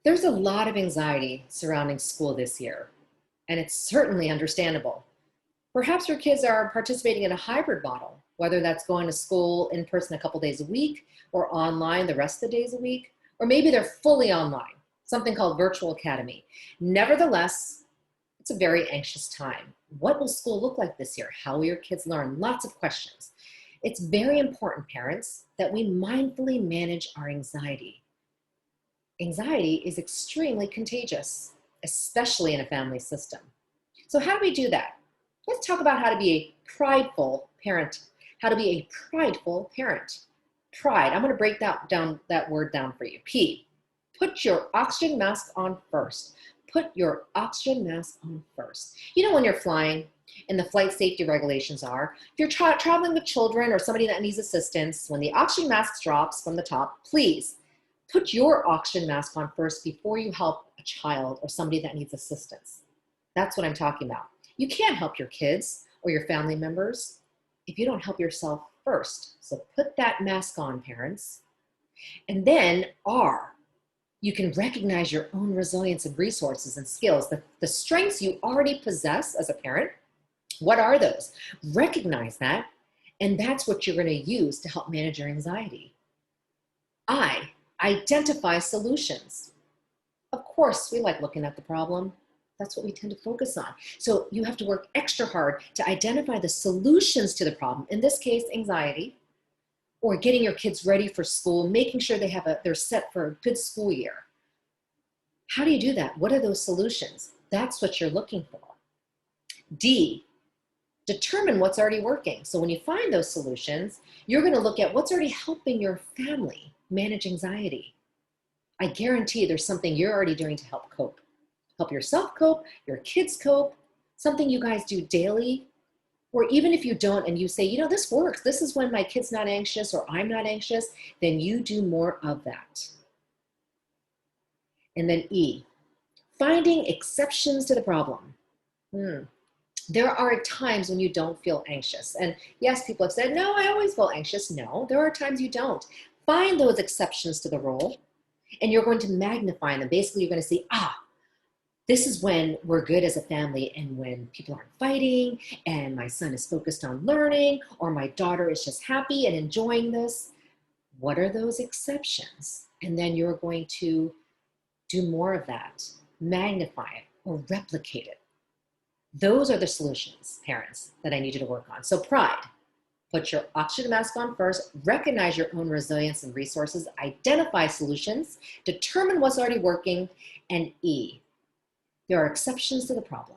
There's a lot of anxiety surrounding school this year, and it's certainly understandable. Perhaps your kids are participating in a hybrid model, whether that's going to school in person a couple days a week or online the rest of the days a week, or maybe they're fully online, something called virtual academy. Nevertheless, it's a very anxious time. What will school look like this year? How will your kids learn? Lots of questions. It's very important, parents, that we mindfully manage our anxiety. Anxiety is extremely contagious, especially in a family system. So how do we do that? Let's talk about how to be a prideful parent. How to be a prideful parent. Pride, I'm going to break that word down for you. P, put your oxygen mask on first. Put your oxygen mask on first. You know when you're flying and the flight safety regulations are, if you're traveling with children or somebody that needs assistance, when the oxygen mask drops from the top, please put your oxygen mask on first before you help a child or somebody that needs assistance. That's what I'm talking about. You can't help your kids or your family members if you don't help yourself first. So put that mask on, parents. And then R, you can recognize your own resilience and resources and skills, the strengths you already possess as a parent. What are those? Recognize that, and that's what you're going to use to help manage your anxiety. I, identify solutions. Of course, we like looking at the problem. That's what we tend to focus on. So you have to work extra hard to identify the solutions to the problem. In this case, anxiety, or getting your kids ready for school, making sure they're set for a good school year. How do you do that? What are those solutions? That's what you're looking for. D, determine what's already working. So when you find those solutions, you're going to look at what's already helping your family manage anxiety. I guarantee there's something you're already doing to help cope. Help yourself cope, your kids cope, something you guys do daily. Or even if you don't and you say, you know, this works. This is when my kid's not anxious or I'm not anxious, then you do more of that. And then E, finding exceptions to the problem. There are times when you don't feel anxious. And yes, people have said, no, I always feel anxious. No, there are times you don't. Find those exceptions to the rule, and you're going to magnify them. Basically, you're going to see, this is when we're good as a family and when people aren't fighting and my son is focused on learning or my daughter is just happy and enjoying this. What are those exceptions? And then you're going to do more of that, magnify it or replicate it. Those are the solutions, parents, that I need you to work on. So pride. Put your oxygen mask on first, recognize your own resilience and resources, identify solutions, determine what's already working, and E, there are exceptions to the problem.